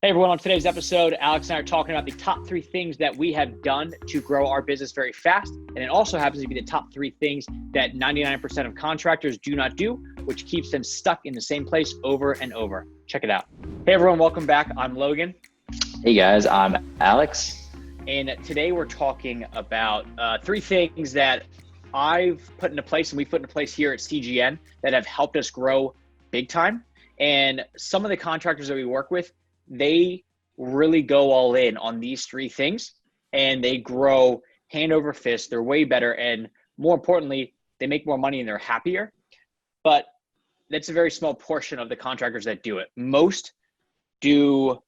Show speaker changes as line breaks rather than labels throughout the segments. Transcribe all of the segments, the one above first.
Hey everyone, on today's episode, Alex and I are talking about the top 3 things that we have done to grow our business very fast. And it also happens to be the top 3 things that 99% of contractors do not do, which keeps them stuck in the same place over and over. Check it out. Hey everyone, welcome back. I'm Logan.
Hey guys, I'm Alex.
And today we're talking about 3 things that I've put into place and we've put into place here at CGN that have helped us grow big time. And some of the contractors that we work with, they really go all in on these 3 things and they grow hand over fist. They're way better. And more importantly, they make more money and they're happier. But that's a very small portion of the contractors that do it. Most do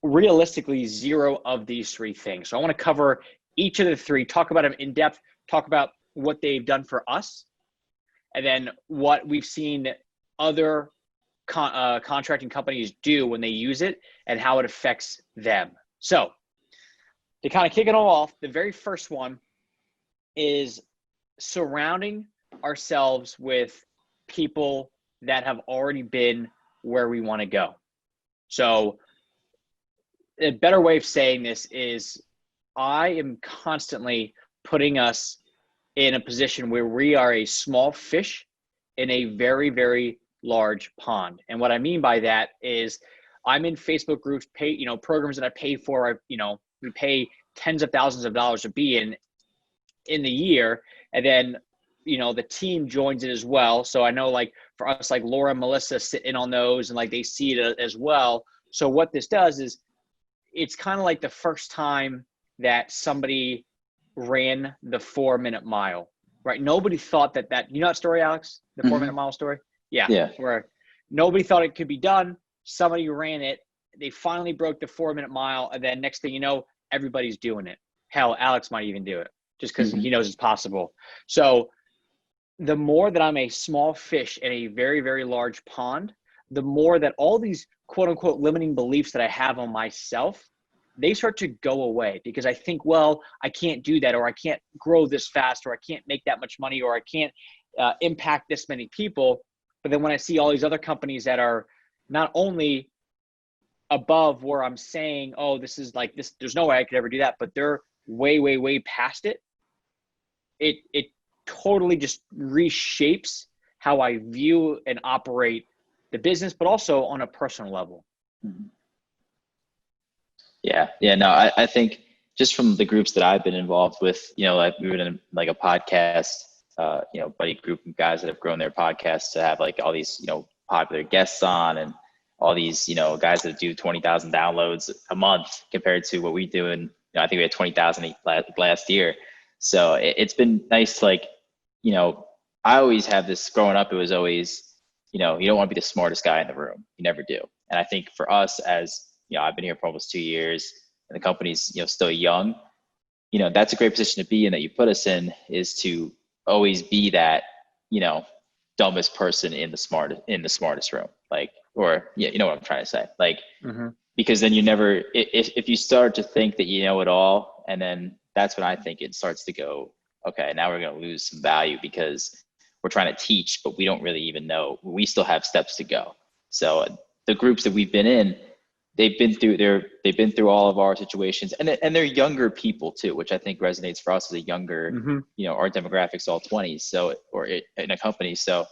realistically 0 of these 3 things. So I want to cover each of the 3, talk about them in depth, talk about what they've done for us, and then what we've seen other contracting companies do when they use it and how it affects them. So to kind of kick it all off, the very first one is surrounding ourselves with people that have already been where we want to go. So a better way of saying this is I am constantly putting us in a position where we are a small fish in a very, very large pond. And what I mean by that is I'm in Facebook groups, programs that I pay for, we pay tens of thousands of dollars to be in the year. And then, the team joins it as well. So I know like for us, like Laura and Melissa sit in on those and like they see it as well. So what this does is it's kind of like the first time that somebody ran the 4-minute mile, right? Nobody thought that, you know that story, Alex, the 4-minute mile story? Yeah. Where nobody thought it could be done. Somebody ran it. They finally broke the 4-minute mile. And then next thing you know, everybody's doing it. Hell, Alex might even do it just because he knows it's possible. So the more that I'm a small fish in a very, very large pond, the more that all these quote unquote limiting beliefs that I have on myself, they start to go away because I think, well, I can't do that, or I can't grow this fast, or I can't make that much money, or I can't impact this many people. But then when I see all these other companies that are not only above where I'm saying, oh, this is like this, there's no way I could ever do that, but they're way, way, way past it. It totally just reshapes how I view and operate the business, but also on a personal level.
Yeah. No, I think just from the groups that I've been involved with, like we were in like a podcast, buddy group of guys that have grown their podcasts to have like all these, popular guests on and all these, guys that do 20,000 downloads a month compared to what we do. And I think we had 20,000 last year. So it's been nice to like, I always have this growing up. It was always, you don't want to be the smartest guy in the room. You never do. And I think for us as, I've been here for almost 2 years and the company's, still young, that's a great position to be in that you put us in, is to always be that, dumbest person in the smartest room. Like, or yeah, you know what I'm trying to say? Like, because then you never, if you start to think that you know it all, and then that's when I think it starts to go, okay, now we're going to lose some value because we're trying to teach, but we don't really even know. We still have steps to go. So the groups that we've been in, they've been through all of our situations, and they're younger people too, which I think resonates for us as a younger, our demographics all 20s. So, or in a company. So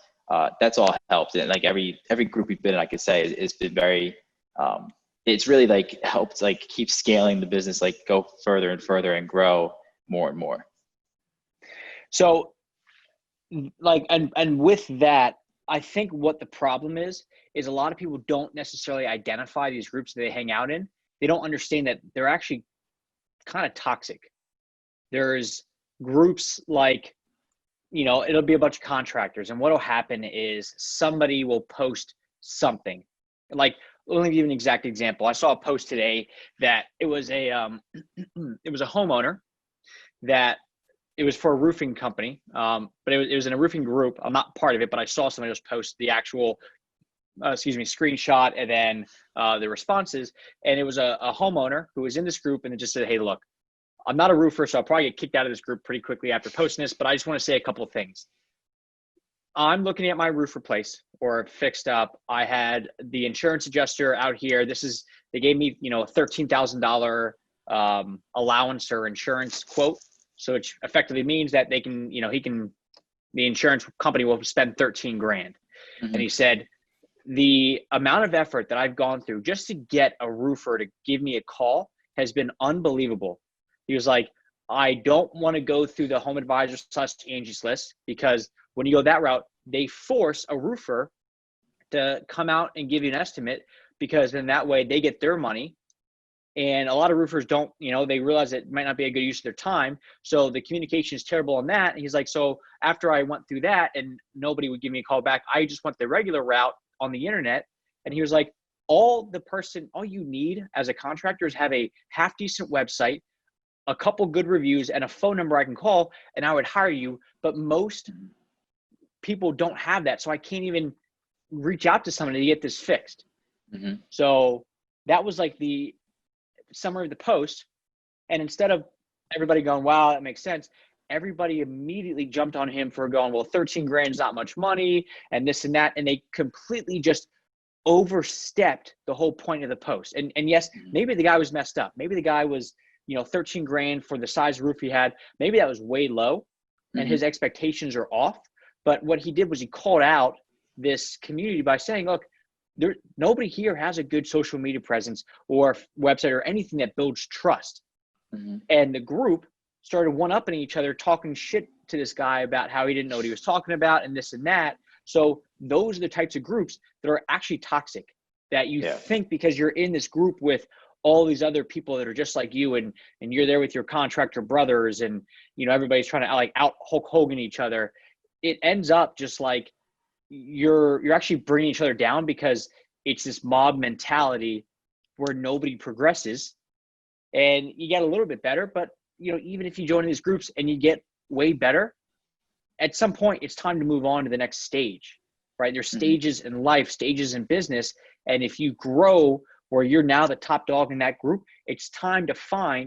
that's all helped. And like every group we've been in, I could say it's been very, it's really like helped like keep scaling the business, like go further and further and grow more and more.
So like, and with that, I think what the problem is a lot of people don't necessarily identify these groups that they hang out in. They don't understand that they're actually kind of toxic. There's groups like, it'll be a bunch of contractors, and what'll happen is somebody will post something. Like, let me give you an exact example. I saw a post today that it was a homeowner that it was for a roofing company, but it was in a roofing group. I'm not part of it, but I saw somebody just post the actual screenshot and then the responses. And it was a homeowner who was in this group, and it just said, hey, look, I'm not a roofer, so I'll probably get kicked out of this group pretty quickly after posting this, but I just want to say a couple of things. I'm looking at my roof replace. or fixed up. I had the insurance adjuster out here. They gave me, a $13,000 allowance or insurance quote. So it effectively means that they can, the insurance company will spend 13 grand.
Mm-hmm.
And he said, the amount of effort that I've gone through just to get a roofer to give me a call has been unbelievable. He was like, I don't want to go through the home advisor / Angie's List, because when you go that route, they force a roofer to come out and give you an estimate, because then that way they get their money. And a lot of roofers don't, they realize it might not be a good use of their time. So the communication is terrible on that. And he's like, so after I went through that and nobody would give me a call back, I just went the regular route on the internet. And he was like, all you need as a contractor is have a half decent website, a couple good reviews, and a phone number I can call, and I would hire you. But most people don't have that. So I can't even reach out to somebody to get this fixed.
Mm-hmm.
So that was like the summary of the post. And instead of everybody going, wow, that makes sense, everybody immediately jumped on him for going, well, 13 grand is not much money and this and that. And they completely just overstepped the whole point of the post. And yes, maybe the guy was messed up. Maybe the guy was, 13 grand for the size roof he had. Maybe that was way low and his expectations are off. But what he did was he called out this community by saying, look, nobody here has a good social media presence or website or anything that builds trust.
Mm-hmm.
And the group started one-upping each other, talking shit to this guy about how he didn't know what he was talking about and this and that. So those are the types of groups that are actually toxic, that you think because you're in this group with all these other people that are just like you, and you're there with your contractor brothers, and everybody's trying to like out Hulk Hogan each other. It ends up just like you're actually bringing each other down, because it's this mob mentality where nobody progresses. And you get a little bit better, but even if you join these groups and you get way better, at some point it's time to move on to the next stage, right? There's stages in life, stages in business. And if you grow where you're now the top dog in that group, it's time to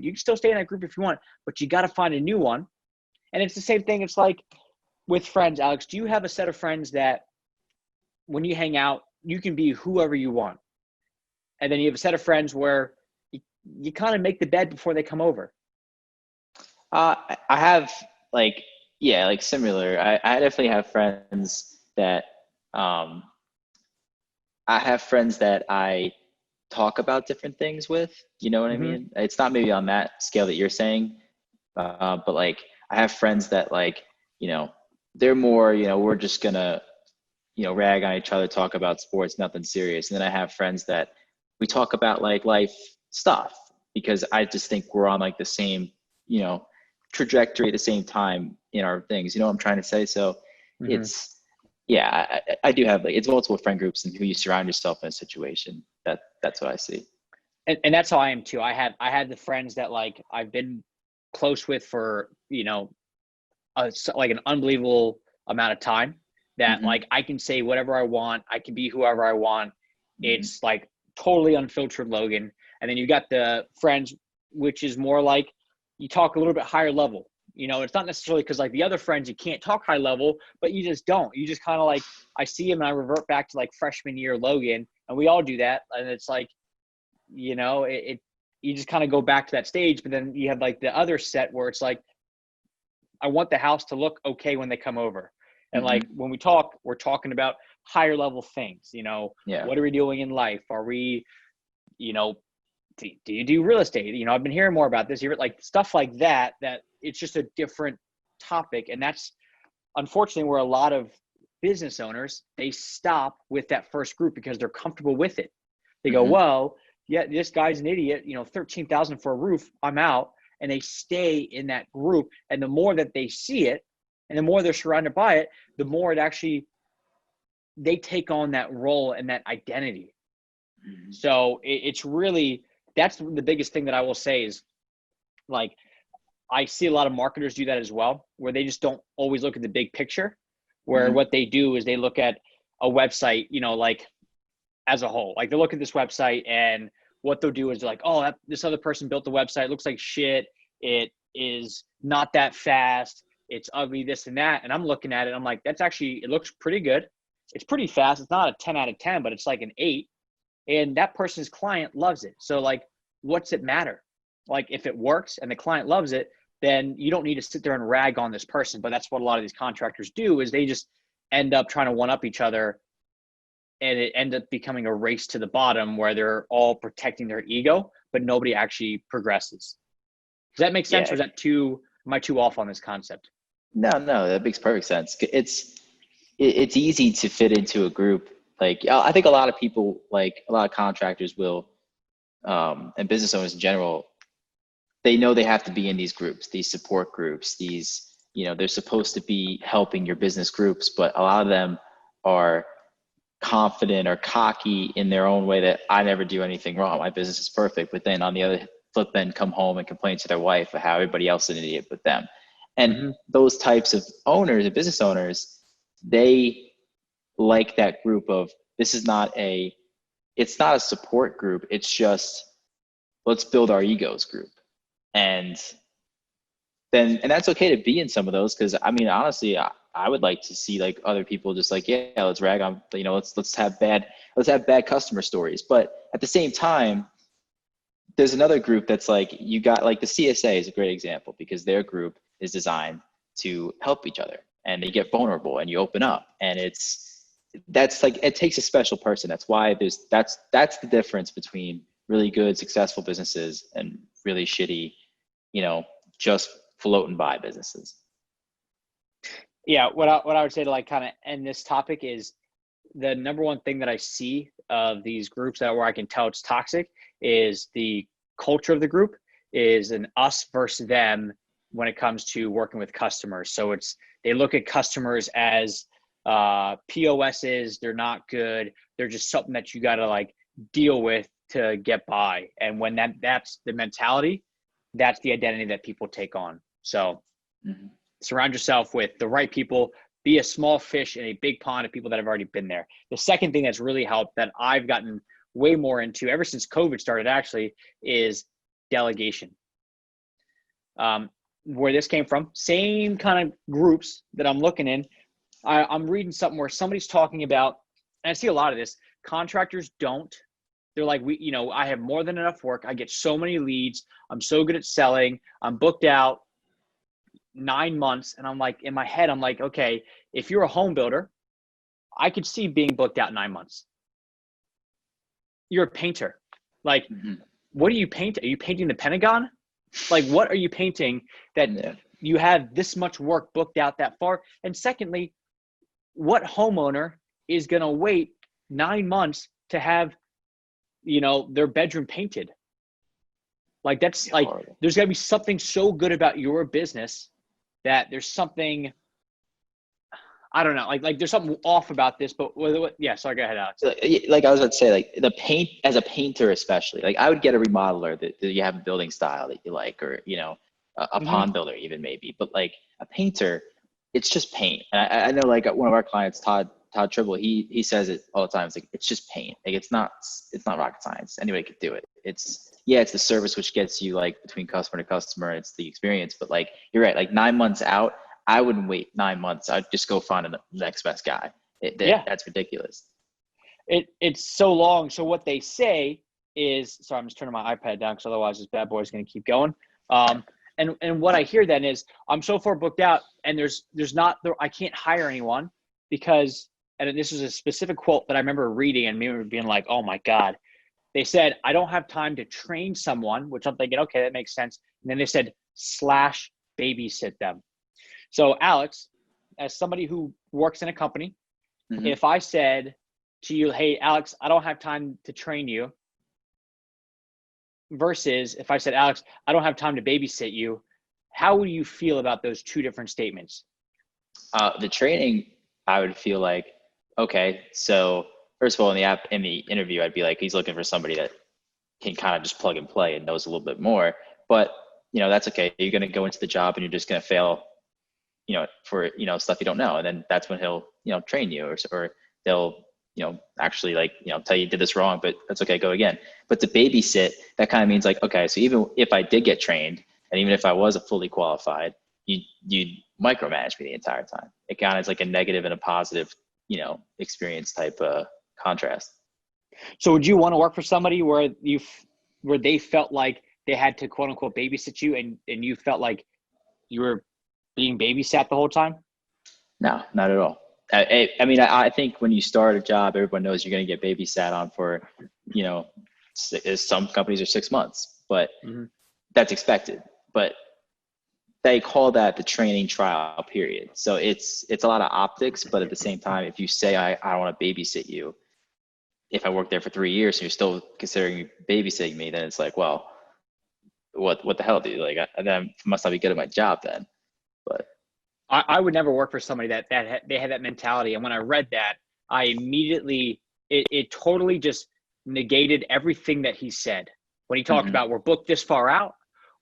you can still stay in that group if you want, but you got to find a new one. And it's the same thing. It's like with friends, Alex, do you have a set of friends that when you hang out, you can be whoever you want? And then you have a set of friends where you kind of make the bed before they come over.
I have similar. I definitely have friends that I talk about different things with. You know what I mean? It's not maybe on that scale that you're saying, but like I have friends that they're more we're just gonna rag on each other, talk about sports, nothing serious. And then I have friends that we talk about like life stuff, because I just think we're on like the same trajectory at the same time in our things. You know what I'm trying to say? So it's I do have it's multiple friend groups, and who you surround yourself in a situation. That's what I see.
And that's how I am too. I had the friends that like I've been close with for like an unbelievable amount of time, that like I can say whatever I want, I can be whoever I want. It's like totally unfiltered Logan. And then you got the friends, which is more like you talk a little bit higher level. It's not necessarily because like the other friends you can't talk high level, but you just don't. You just kind of like, I see him and I revert back to like freshman year Logan, and we all do that. And it's like, you just kind of go back to that stage. But then you have like the other set where it's like, I want the house to look okay when they come over. And like when we talk, we're talking about higher level things. What are we doing in life? Are we, do you do real estate? I've been hearing more about this. Like stuff like that it's just a different topic. And that's unfortunately where a lot of business owners, they stop with that first group because they're comfortable with it. They go, well, yeah, this guy's an idiot, 13,000 for a roof, I'm out. And they stay in that group. And the more that they see it and the more they're surrounded by it, the more it actually, they take on that role and that identity. So it's really, that's the biggest thing that I will say is like, I see a lot of marketers do that as well, where they just don't always look at the big picture, where what they do is they look at a website, like as a whole. Like they look at this website, and what they'll do is they're like, oh, this other person built the website. It looks like shit. It is not that fast. It's ugly, this and that. And I'm looking at it. I'm like, it looks pretty good. it's pretty fast. It's not a 10 out of 10, but it's like an 8. And that person's client loves it. So like, what's it matter? Like if it works and the client loves it, then you don't need to sit there and rag on this person. But that's what a lot of these contractors do, is they just end up trying to one up each other. And it ends up becoming a race to the bottom where they're all protecting their ego, but nobody actually progresses. Does that make sense? Or is that am I too off on this concept?
No, that makes perfect sense. It's easy to fit into a group. Like, I think a lot of people, like a lot of contractors will, and business owners in general, they know they have to be in these groups, these support groups, these, they're supposed to be helping your business groups, but a lot of them are confident or cocky in their own way that I never do anything wrong. My business is perfect. But then on the other flip, then come home and complain to their wife of how everybody else is an idiot but them. And those types of owners and business owners, they like that group of, it's not a support group. It's just, let's build our egos group. And that's okay to be in some of those. Cause I mean, honestly, I would like to see like other people just like, yeah, let's rag on, let's have bad customer stories. But at the same time, there's another group that's like, you got like the CSA is a great example, because their group is designed to help each other, and they get vulnerable and you open up, and that's like, it takes a special person. That's why that's the difference between really good, successful businesses and really shitty, just floating by businesses.
Yeah, what I would say to like kind of end this topic is, the number one thing that I see of these groups where I can tell it's toxic is the culture of the group is an us versus them when it comes to working with customers. So they look at customers as POSs. They're not good. They're just something that you got to like deal with to get by. And when that's the mentality, that's the identity that people take on. So surround yourself with the right people. Be a small fish in a big pond of people that have already been there. The second thing that's really helped, that I've gotten way more into ever since COVID started actually, is delegation. Where this came from, same kind of groups that I'm looking in. I'm reading something where somebody's talking about, and I see a lot of this, contractors don't. They're like, I have more than enough work. I get so many leads. I'm so good at selling. I'm booked out 9 months. And I'm like, in my head, I'm like, okay, if you're a home builder, I could see being booked out 9 months. You're a painter. Like, what do you paint? Are you painting the Pentagon? Like, what are you painting that you have this much work booked out that far? And secondly, what homeowner is going to wait 9 months to have, their bedroom painted? Like, that's like, there's got to be something so good about your business that there's something, I don't know, like there's something off about this, but yeah, sorry, go ahead, Alex.
Like I was about to say, like the paint, as a painter especially, like I would get a remodeler that you have a building style that you like, or, a pond builder even maybe, but like a painter, it's just paint. And I know like one of our clients, Todd Tribble, he says it all the time. It's like, it's just paint. Like it's not rocket science. Anybody could do it. It's the service which gets you like between customer to customer. It's the experience, but like, you're right. Like 9 months out, I wouldn't wait 9 months. I'd just go find the next best guy. That's ridiculous.
It's so long. So what they say is, sorry, I'm just turning my iPad down because otherwise this bad boy is going to keep going. And what I hear then is, I'm so far booked out, and I can't hire anyone because, and this is a specific quote that I remember reading and me being like, oh my God. They said, I don't have time to train someone, which I'm thinking, okay, that makes sense. And then they said, / babysit them. So Alex, as somebody who works in a company, if I said to you, hey, Alex, I don't have time to train you, versus if I said, Alex, I don't have time to babysit you, how would you feel about those two different statements?
The training, I would feel like, okay, so first of all, in the interview, I'd be like, he's looking for somebody that can kind of just plug and play and knows a little bit more. But, that's okay. You're going to go into the job and you're just going to fail, for, stuff you don't know. And then that's when he'll, train you, or they'll, actually like, tell you did this wrong, but that's okay, go again. But to babysit, that kind of means like, okay, so even if I did get trained, and even if I was a fully qualified, you'd micromanage me the entire time. It kind of is like a negative and a positive experience type contrast.
So would you want to work for somebody where they felt like they had to quote unquote babysit you, and you felt like you were being babysat the whole time?
No, not at all. I think when you start a job, everyone knows you're going to get babysat on for, some companies are 6 months, but that's expected. But they call that the training trial period. So it's a lot of optics, but at the same time, if you say I don't want to babysit you, if I worked there for 3 years and you're still considering babysitting me, then it's like, well, what the hell, dude? Like, I must not be good at my job then. But
I would never work for somebody that they had that mentality. And when I read that, I immediately, it totally just negated everything that he said. When he talked about, we're booked this far out,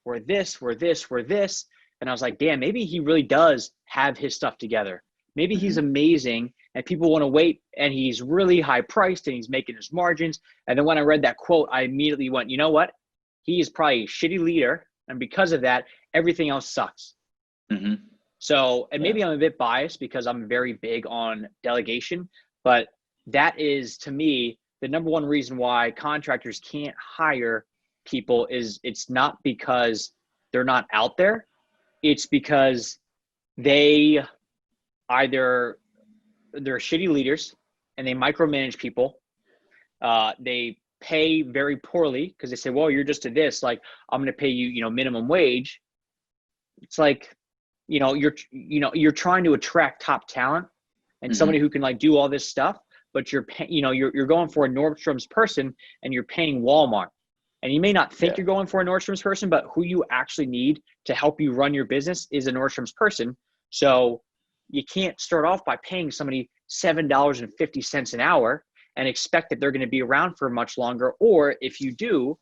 we're this. And I was like, damn, maybe he really does have his stuff together. Maybe he's amazing and people want to wait, and he's really high priced and he's making his margins. And then when I read that quote, I immediately went, you know what? He is probably a shitty leader. And because of that, everything else sucks. So, and maybe I'm a bit biased because I'm very big on delegation, but that is, to me, the number one reason why contractors can't hire people is it's not because they're not out there. It's because they're shitty leaders and they micromanage people. They pay very poorly because they say, well, you're just a this, like, I'm going to pay you, minimum wage. It's like, you're trying to attract top talent and somebody who can like do all this stuff, but you're going for a Nordstrom's person and you're paying Walmart. And you may not think you're going for a Nordstrom's person, but who you actually need to help you run your business is a Nordstrom's person. So you can't start off by paying somebody $7.50 an hour and expect that they're going to be around for much longer. Or if you do,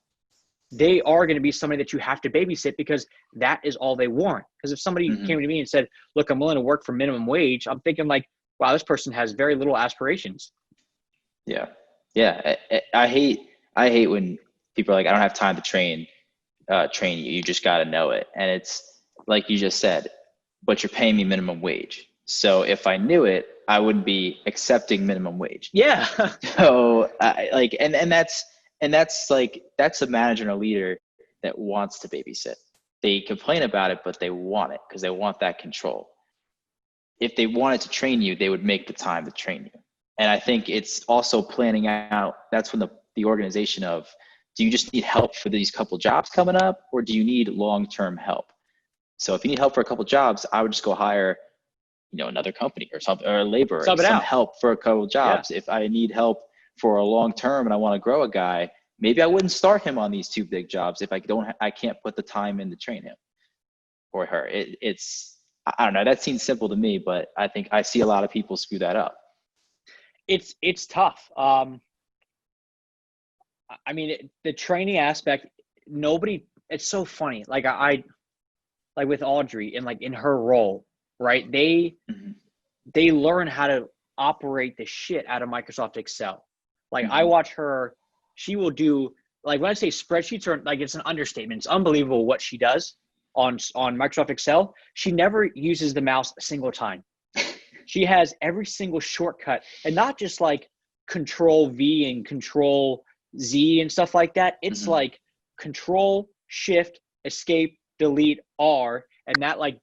they are going to be somebody that you have to babysit because that is all they want. Because if somebody came to me and said, look, I'm willing to work for minimum wage, I'm thinking like, wow, this person has very little aspirations.
Yeah. I hate when people are like, I don't have time to train you. You just got to know it. And it's like you just said, but you're paying me minimum wage. So if I knew it, I wouldn't be accepting minimum wage.
Yeah.
So that's a manager and a leader that wants to babysit. They complain about it, but they want it because they want that control. If they wanted to train you, they would make the time to train you. And I think it's also planning out. That's when the organization of, do you just need help for these couple jobs coming up, or do you need long-term help? So if you need help for a couple jobs, I would just go hire, another company or something, or a laborer, some help for a couple jobs. Yeah. If I need help for a long term and I want to grow a guy, maybe I wouldn't start him on these 2 big jobs if I can't put the time in to train him or her. It's I don't know. That seems simple to me, but I think I see a lot of people screw that up.
It's tough. The training aspect, it's so funny. Like like with Audrey and like in her role, right? They learn how to operate the shit out of Microsoft Excel. Like I watch her, she will do, like when I say spreadsheets, are like, it's an understatement. It's unbelievable what she does on Microsoft Excel. She never uses the mouse a single time. She has every single shortcut, and not just like Control V and Control Z and stuff like that. It's like Control Shift Escape Delete R, and that like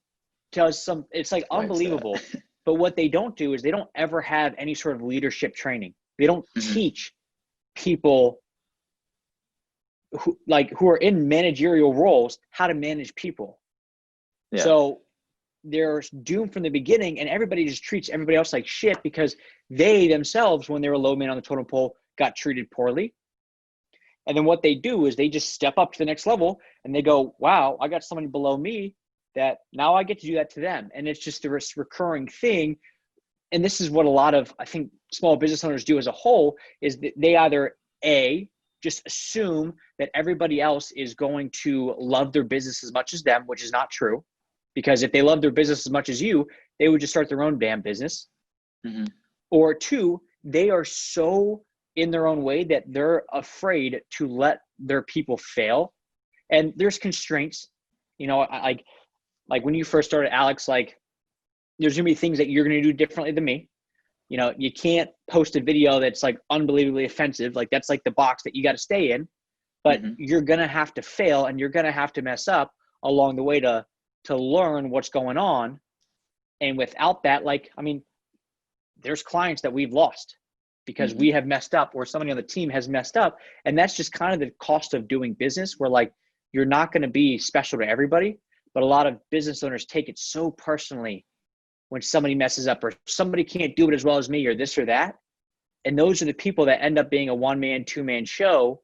does some. It's like unbelievable. But what they don't do is they don't ever have any sort of leadership training. They don't teach people who are in managerial roles how to manage people. Yeah. So they're doomed from the beginning, and everybody just treats everybody else like shit because they themselves, when they were low man on the totem pole, got treated poorly. And then what they do is they just step up to the next level and they go, wow, I got somebody below me that now I get to do that to them. And it's just a recurring thing. And this is what a lot of, I think, small business owners do as a whole, is that they either just assume that everybody else is going to love their business as much as them, which is not true. Because if they love their business as much as you, they would just start their own damn business. Or 2, they are so in their own way that they're afraid to let their people fail. And there's constraints, like when you first started, Alex, like there's gonna be things that you're gonna do differently than me. You can't post a video that's like unbelievably offensive. Like that's like the box that you got to stay in, but you're going to have to fail and you're going to have to mess up along the way to learn what's going on. And without that, like, I mean, there's clients that we've lost because we have messed up or somebody on the team has messed up. And that's just kind of the cost of doing business where like, you're not going to be special to everybody, but a lot of business owners take it so personally when somebody messes up or somebody can't do it as well as me or this or that. And those are the people that end up being a 1-man, 2-man show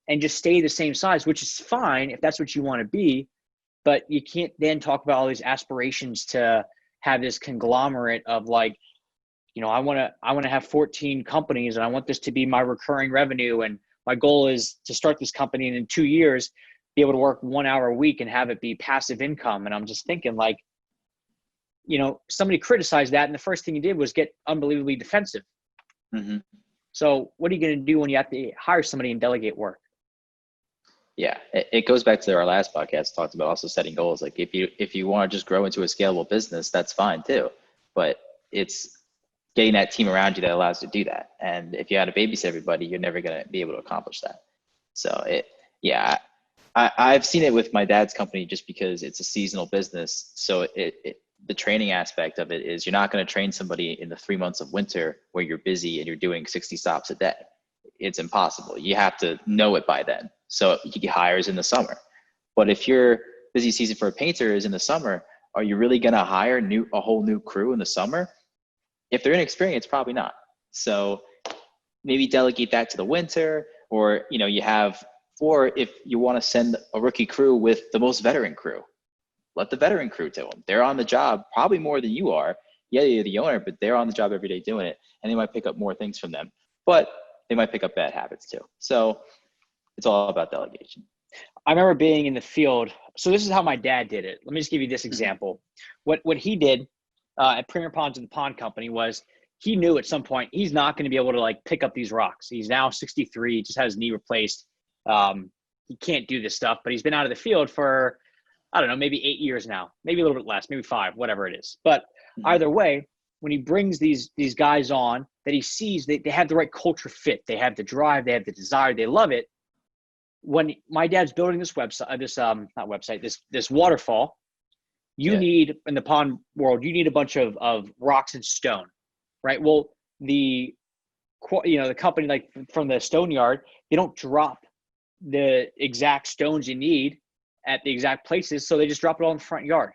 and just stay the same size, which is fine if that's what you want to be. But you can't then talk about all these aspirations to have this conglomerate of like, I want to have 14 companies and I want this to be my recurring revenue. And my goal is to start this company and in 2 years, be able to work 1 hour a week and have it be passive income. And I'm just thinking like, somebody criticized that. And the first thing you did was get unbelievably defensive. So what are you going to do when you have to hire somebody and delegate work?
Yeah, it goes back to our last podcast, talked about also setting goals. Like if you want to just grow into a scalable business, that's fine too. But it's getting that team around you that allows you to do that. And if you had to babysit everybody, you're never going to be able to accomplish that. So I've seen it with my dad's company just because it's a seasonal business. So the training aspect of it is you're not going to train somebody in the 3 months of winter where you're busy and you're doing 60 stops a day. It's impossible. You have to know it by then. So he hires in the summer. But if your busy season for a painter is in the summer, are you really going to hire a whole new crew in the summer? If they're inexperienced, probably not. So maybe delegate that to the winter, or or if you want to send a rookie crew with the most veteran crew, let the veteran crew do them. They're on the job probably more than you are. Yeah, you're the owner, but they're on the job every day doing it, and they might pick up more things from them. But they might pick up bad habits too. So it's all about delegation.
I remember being in the field. So this is how my dad did it. Let me just give you this example. What he did at Premier Ponds and the Pond Company was he knew at some point he's not going to be able to like pick up these rocks. He's now 63, just had his knee replaced. He can't do this stuff, but he's been out of the field for, I don't know, maybe 8 years now, maybe a little bit less, maybe 5, whatever it is. But either way, when he brings these guys on that he sees they have the right culture fit, they have the drive, they have the desire, they love it. When my dad's building this website, this waterfall, you need, in the pond world, you need a bunch of rocks and stone, right? Well, the company, like from the stone yard, they don't drop the exact stones you need at the exact places. So they just drop it all in the front yard.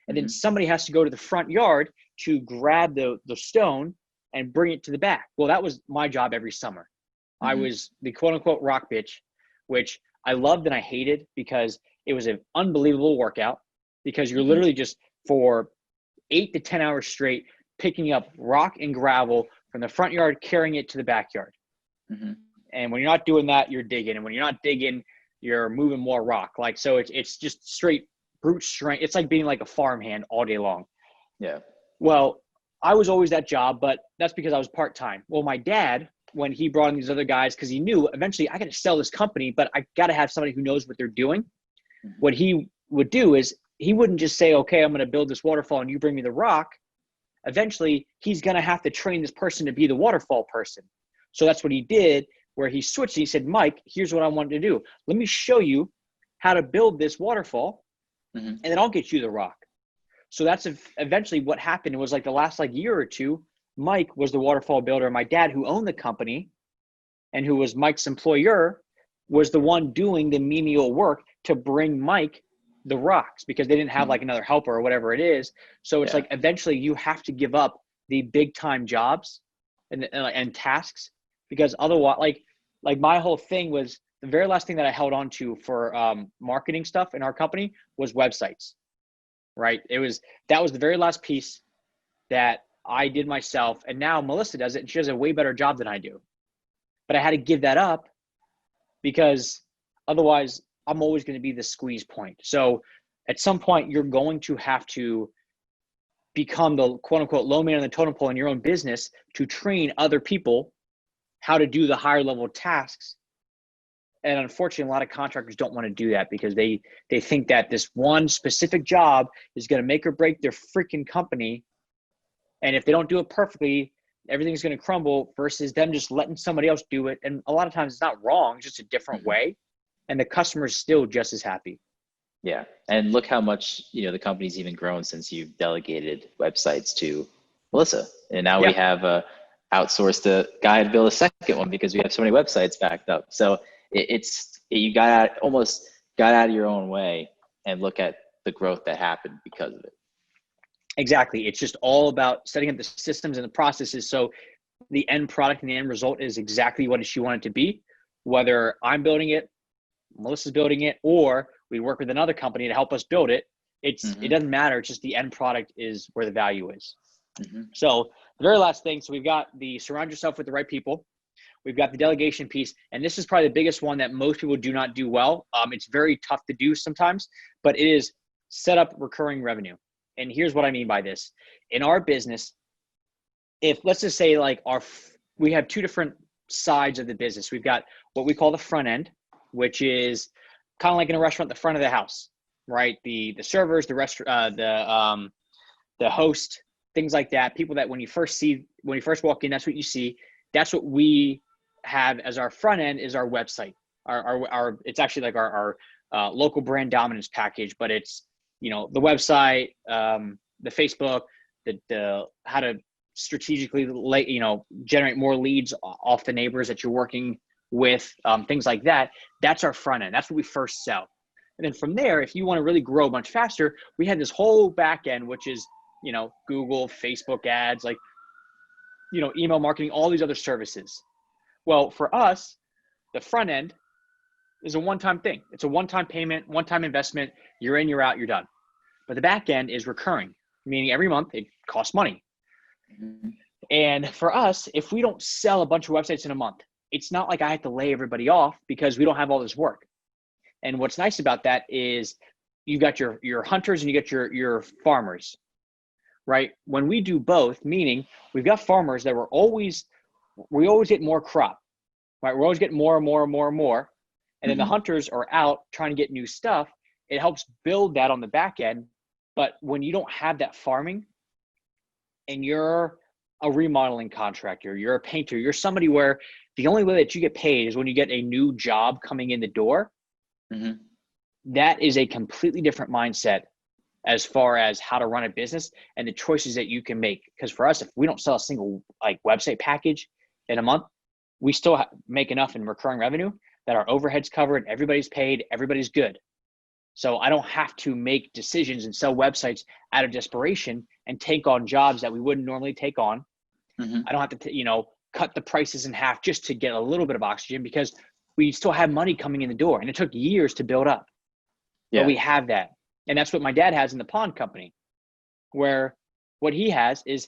And then somebody has to go to the front yard to grab the stone and bring it to the back. Well, that was my job every summer. I was the quote unquote rock bitch, which I loved and I hated because it was an unbelievable workout, because you're literally just for 8 to 10 hours straight picking up rock and gravel from the front yard, carrying it to the backyard. And when you're not doing that, you're digging. And when you're not digging, you're moving more rock. Like, so it's just straight brute strength. It's like being like a farmhand all day long.
Yeah.
Well, I was always that job, but that's because I was part-time. Well, my dad, when he brought in these other guys, because he knew eventually I got to sell this company, but I got to have somebody who knows what they're doing. What he would do is he wouldn't just say, okay, I'm going to build this waterfall and you bring me the rock. Eventually, he's going to have to train this person to be the waterfall person. So that's what he did, where he switched. He said, Mike, here's what I want to do. Let me show you how to build this waterfall, and then I'll get you the rock. So that's eventually what happened. It was like the last year or two, Mike was the waterfall builder. My dad, who owned the company and who was Mike's employer, was the one doing the menial work to bring Mike the rocks, because they didn't have like another helper or whatever it is. So it's like eventually you have to give up the big time jobs and tasks, because otherwise, like my whole thing was, the very last thing that I held on to for marketing stuff in our company was websites, right? That was the very last piece that I did myself. And now Melissa does it, and she does a way better job than I do. But I had to give that up, because otherwise I'm always going to be the squeeze point. So at some point you're going to have to become the quote unquote low man on the totem pole in your own business to train other people how to do the higher level tasks. And unfortunately, a lot of contractors don't want to do that, because they think that this one specific job is going to make or break their freaking company. And if they don't do it perfectly, everything's going to crumble versus them just letting somebody else do it. And a lot of times it's not wrong, it's just a different way. And the customer's still just as happy.
Yeah. And look how much, the company's even grown since you've delegated websites to Melissa. And now we have outsourced a guy to build a second one because we have so many websites backed up. So you almost got out of your own way and look at the growth that happened because of it.
Exactly. It's just all about setting up the systems and the processes so the end product and the end result is exactly what she wanted to be, whether I'm building it, Melissa's building it, or we work with another company to help us build it. It doesn't matter. It's just the end product is where the value is. So the very last thing, so we've got the surround yourself with the right people. We've got the delegation piece. And this is probably the biggest one that most people do not do well. It's very tough to do sometimes, but it is set up recurring revenue. And here's what I mean by this. In our business, if let's just say we have two different sides of the business. We've got what we call the front end, which is kind of like in a restaurant, the front of the house, right? The servers, the host, things like that. People that when you first walk in, that's what you see. That's what we have as our front end is our website. Our it's actually like our local brand dominance package, but it's the website, the Facebook, the how to strategically generate more leads off the neighbors that you're working with, things like that. That's our front end. That's what we first sell. And then from there, if you want to really grow much faster, we had this whole back end, which is, Google, Facebook ads, email marketing, all these other services. Well, for us, the front end is a one-time thing. It's a one-time payment, one-time investment. You're in, you're out, you're done. But the back end is recurring, meaning every month it costs money. And for us, if we don't sell a bunch of websites in a month, it's not like I have to lay everybody off because we don't have all this work. And what's nice about that is you got your hunters and you got your farmers, right? When we do both, meaning we've got farmers that we always get more crop, right? We're always getting more and more and more and more. And then the hunters are out trying to get new stuff. It helps build that on the back end. But when you don't have that farming and you're a remodeling contractor, you're a painter, you're somebody where the only way that you get paid is when you get a new job coming in the door. That is a completely different mindset as far as how to run a business and the choices that you can make. Because for us, if we don't sell a single website package in a month, we still make enough in recurring revenue that our overhead's covered, everybody's paid, everybody's good. So I don't have to make decisions and sell websites out of desperation and take on jobs that we wouldn't normally take on. I don't have to, cut the prices in half just to get a little bit of oxygen because we still have money coming in the door and it took years to build up. But we have that. And that's what my dad has in the pond company, where what he has is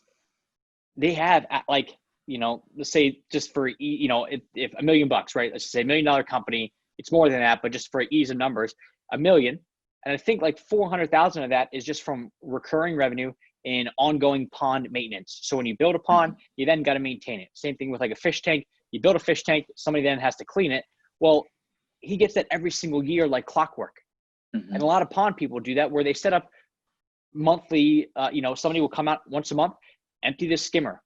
they have let's say just for, if $1 million, right? Let's say $1 million company, it's more than that, but just for ease of numbers, $1 million. And I think 400,000 of that is just from recurring revenue and ongoing pond maintenance. So when you build a pond, you then got to maintain it. Same thing with a fish tank. You build a fish tank, somebody then has to clean it. Well, he gets that every single year like clockwork. And a lot of pond people do that where they set up monthly, somebody will come out once a month, empty the skimmer,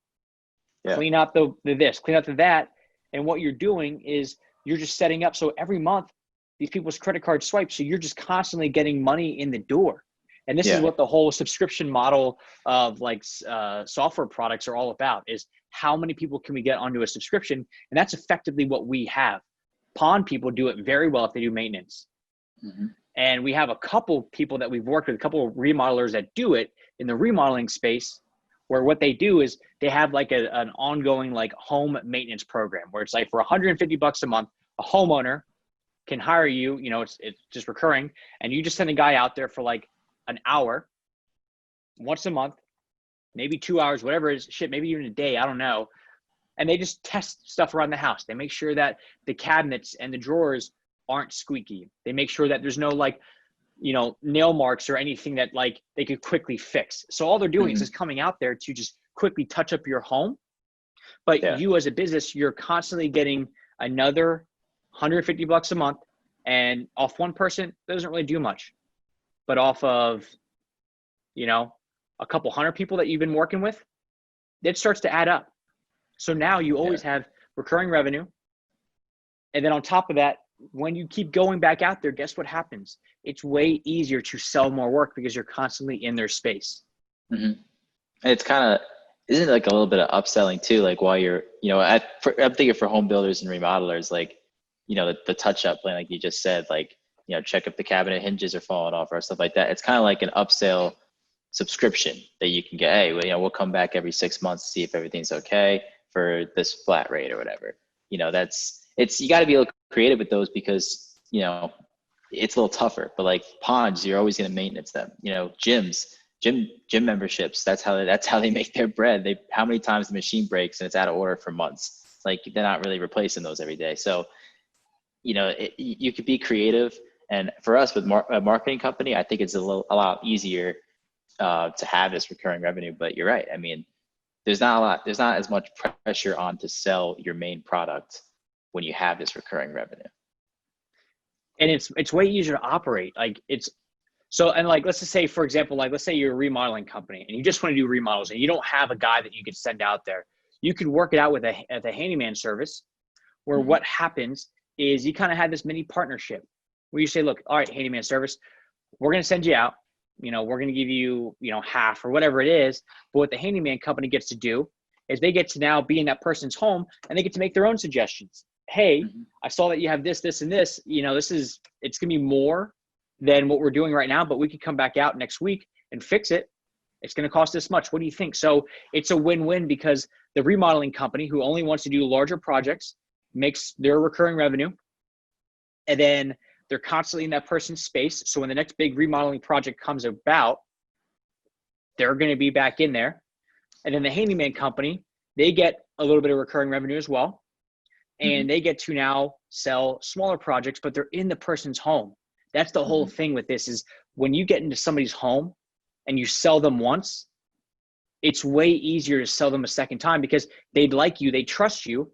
clean out the this, clean out the that. And what you're doing is you're just setting up. So every month, these people's credit card swipe. So you're just constantly getting money in the door. And this is what the whole subscription model of software products are all about, is how many people can we get onto a subscription? And that's effectively what we have. Pond people do it very well if they do maintenance. And we have a couple people that we've worked with, a couple of remodelers that do it in the remodeling space, where what they do is they have an ongoing home maintenance program where it's for $150 a month, a homeowner can hire you, it's just recurring. And you just send a guy out there for an hour once a month, maybe 2 hours, whatever it is, maybe even a day, I don't know. And they just test stuff around the house. They make sure that the cabinets and the drawers aren't squeaky. They make sure that there's no nail marks or anything that they could quickly fix. So all they're doing is just coming out there to just quickly touch up your home. But you as a business, you're constantly getting another $150 a month, and off one person, that doesn't really do much. But off of, a couple hundred people that you've been working with, that starts to add up. So now you always have recurring revenue. And then on top of that, when you keep going back out there, guess what happens? It's way easier to sell more work because you're constantly in their space.
Mm-hmm. It's kind of, isn't it like a little bit of upselling too? Like while you're, I'm thinking for home builders and remodelers, like, the touch-up plan, like you just said, like, check if the cabinet hinges are falling off or stuff like that. It's kind of like an upsell subscription that you can get. Hey, we'll come back every 6 months to see if everything's okay for this flat rate or whatever. You got to be a little creative with those because, it's a little tougher, but like ponds, you're always going to maintenance them. Gym memberships, that's how they make their bread. How many times the machine breaks and it's out of order for months. Like they're not really replacing those every day. So, you could be creative. And for us with a marketing company, I think it's a lot easier to have this recurring revenue. But you're right. I mean, there's not as much pressure on to sell your main product when you have this recurring revenue.
And it's way easier to operate. Like let's just say, for example, like let's say you're a remodeling company and you just want to do remodels and you don't have a guy that you could send out there. You could work it out with a handyman service where what happens is you kind of have this mini partnership where you say, look, all right, handyman service, we're going to send you out. We're going to give you, half or whatever it is. But what the handyman company gets to do is they get to now be in that person's home and they get to make their own suggestions. Hey, I saw that you have this, this, and this, it's going to be more than what we're doing right now, but we could come back out next week and fix it. It's going to cost this much. What do you think? So it's a win-win because the remodeling company who only wants to do larger projects makes their recurring revenue. And then they're constantly in that person's space. So when the next big remodeling project comes about, they're going to be back in there. And then the handyman company, they get a little bit of recurring revenue as well. And they get to now sell smaller projects, but they're in the person's home. That's the whole thing with this is when you get into somebody's home and you sell them once, it's way easier to sell them a second time because they like you, they trust you,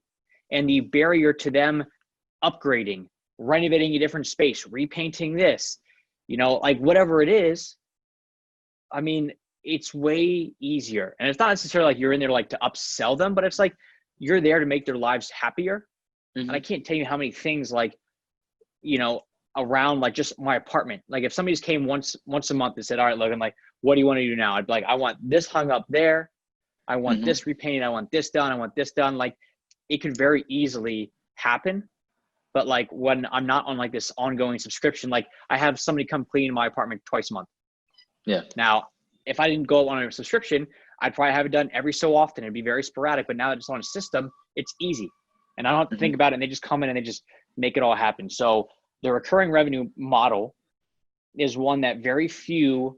and the barrier to them upgrading, renovating a different space, repainting this, like whatever it is, I mean, it's way easier. And it's not necessarily like you're in there like to upsell them, but it's like you're there to make their lives happier. And I can't tell you how many things like, around like just my apartment. Like if somebody just came once a month and said, all right, Logan, like, what do you want to do now? I'd be like, I want this hung up there. I want this repainted. I want this done. I want this done. Like it could very easily happen. But like when I'm not on like this ongoing subscription, like I have somebody come clean my apartment twice a month.
Yeah.
Now, if I didn't go on a subscription, I'd probably have it done every so often. It'd be very sporadic, but now that it's on a system, it's easy. And I don't have to think about it. And they just come in and they just make it all happen. So the recurring revenue model is one that very few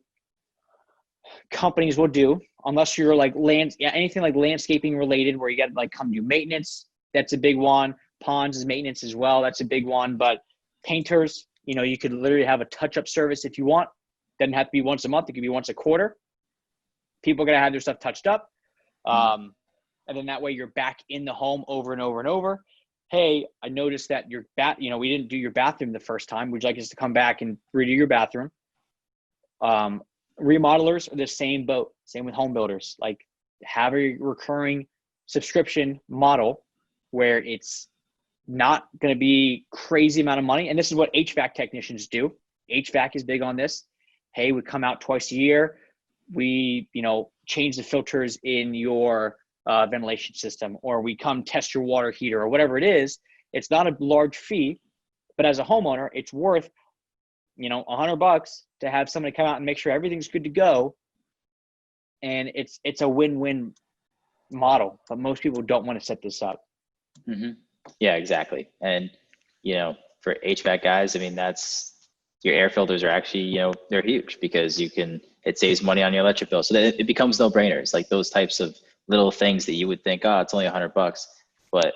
companies will do unless you're like anything like landscaping related where you got to like come do maintenance. That's a big one. Ponds is maintenance as well. That's a big one. But painters, you could literally have a touch-up service if you want. Doesn't have to be once a month. It could be once a quarter. People are going to have their stuff touched up. And then that way you're back in the home over and over and over. Hey, I noticed that your we didn't do your bathroom the first time. Would you like us to come back and redo your bathroom? Remodelers are the same boat. Same with home builders. Like have a recurring subscription model where it's not going to be crazy amount of money. And this is what HVAC technicians do. HVAC is big on this. Hey, we come out twice a year. We, change the filters in your ventilation system, or we come test your water heater or whatever it is. It's not a large fee, but as a homeowner, it's worth, $100 to have somebody come out and make sure everything's good to go. And it's a win-win model, but most people don't want to set this up.
Yeah, exactly. And, for HVAC guys, I mean, your air filters are actually, they're huge because it saves money on your electric bill. So that it becomes no brainers, like those types of little things that you would think, oh, it's only $100, but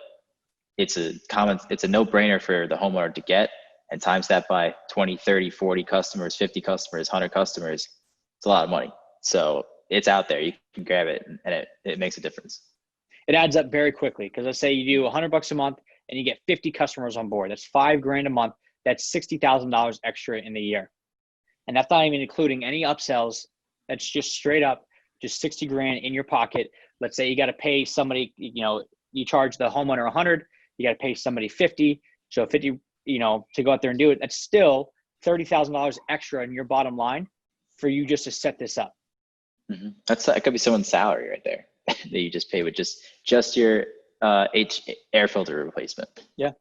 it's a no brainer for the homeowner to get, and times that by 20, 30, 40 customers, 50 customers, 100 customers. It's a lot of money. So it's out there. You can grab it and it makes a difference.
It adds up very quickly because let's say you do $100 a month and you get 50 customers on board. That's $5,000 a month. That's $60,000 extra in the year. And that's not even including any upsells. That's just straight up, just $60,000 in your pocket let's say you got to pay somebody, you charge the homeowner 100, you got to pay somebody 50. So 50, to go out there and do it, that's still $30,000 extra in your bottom line for you just to set this up.
Mm-hmm. That could be someone's salary right there that you just pay with just your air filter replacement.
Yeah.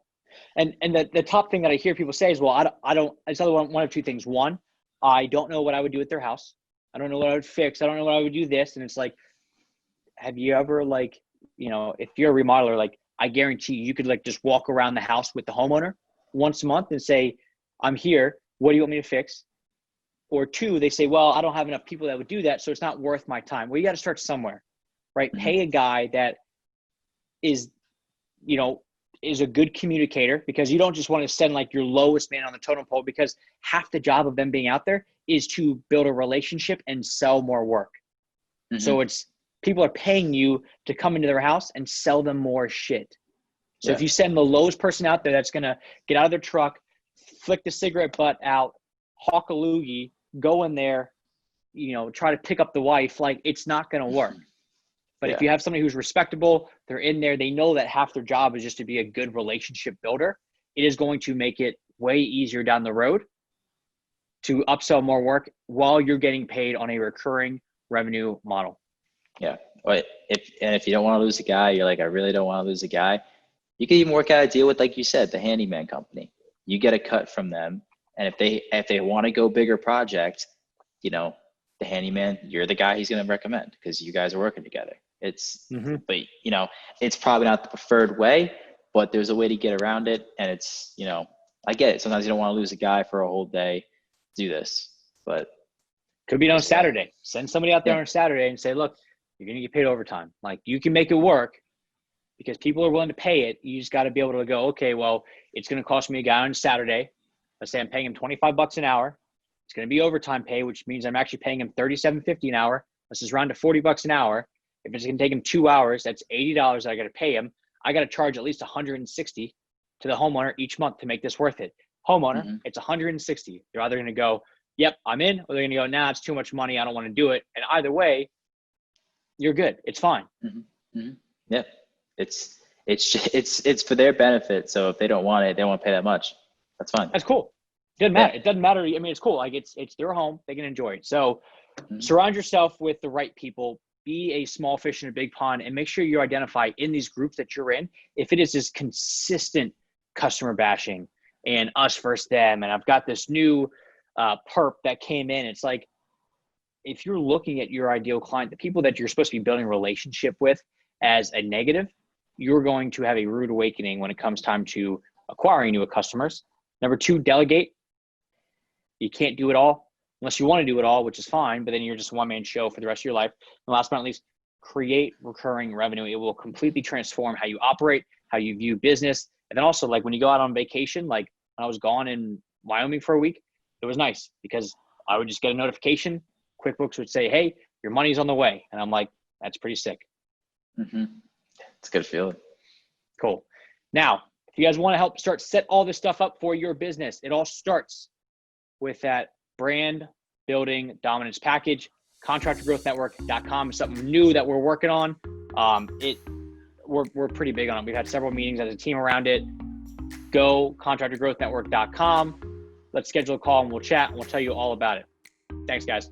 And the top thing that I hear people say is, well, it's either one of two things. One, I don't know what I would do at their house. I don't know what I would fix. I don't know what I would do this. And it's like, have you ever if you're a remodeler, I guarantee you could just walk around the house with the homeowner once a month and say, I'm here. What do you want me to fix? Or two, they say, well, I don't have enough people that would do that, so it's not worth my time. Well, you got to start somewhere, right? Mm-hmm. Pay a guy that is a good communicator, because you don't just want to send your lowest man on the totem pole, because half the job of them being out there is to build a relationship and sell more work. Mm-hmm. So people are paying you to come into their house and sell them more shit. So if you send the lowest person out there that's going to get out of their truck, flick the cigarette butt out, hawk a loogie, go in there, try to pick up the wife, it's not going to work. But if you have somebody who's respectable, they're in there, they know that half their job is just to be a good relationship builder, it is going to make it way easier down the road to upsell more work while you're getting paid on a recurring revenue model.
Yeah. But if you don't want to lose a guy, you're like, I really don't want to lose a guy. You can even work out a deal with, like you said, the handyman company. You get a cut from them. And if they want to go bigger project, the handyman, you're the guy he's going to recommend because you guys are working together. But it's probably not the preferred way, but there's a way to get around it. And it's, I get it. Sometimes you don't want to lose a guy for a whole day, do this, but.
Could be on a Saturday. Send somebody out there on a Saturday and say, look, you're going to get paid overtime. You can make it work because people are willing to pay it. You just got to be able to go, okay, well, it's going to cost me a guy on Saturday. Let's say I'm paying him $25 an hour. It's going to be overtime pay, which means I'm actually paying him $37.50 an hour. Let's just round to $40 an hour. If it's going to take him 2 hours, that's $80 that I got to pay him. I got to charge at least $160 to the homeowner each month to make this worth it. Homeowner, It's $160. They're either going to go, yep, I'm in, or they're going to go, nah, it's too much money. I don't want to do it. And either way, you're good. It's fine.
Yeah, it's for their benefit. So if they don't want it, they won't pay that much. That's fine.
That's cool. It doesn't matter. It doesn't matter. I mean, it's cool. It's their home. They can enjoy it. So surround yourself with the right people. Be a small fish in a big pond, and make sure you identify in these groups that you're in if it is this consistent customer bashing and us versus them. And I've got this new perp that came in. It's like, if you're looking at your ideal client, the people that you're supposed to be building a relationship with, as a negative, you're going to have a rude awakening when it comes time to acquiring new customers. Number two, delegate. You can't do it all unless you want to do it all, which is fine, but then you're just a one-man show for the rest of your life. And last but not least, create recurring revenue. It will completely transform how you operate, how you view business. And then also, when you go out on vacation, when I was gone in Wyoming for a week, it was nice because I would just get a notification. QuickBooks would say, hey, your money's on the way. And I'm like, that's pretty sick.
It's a good feeling.
Cool. Now, if you guys want to help set all this stuff up for your business, it all starts with that brand building dominance package. ContractorGrowthNetwork.com is something new that we're working on. We're pretty big on it. We've had several meetings as a team around it. Go ContractorGrowthNetwork.com. Let's schedule a call and we'll chat and we'll tell you all about it. Thanks, guys.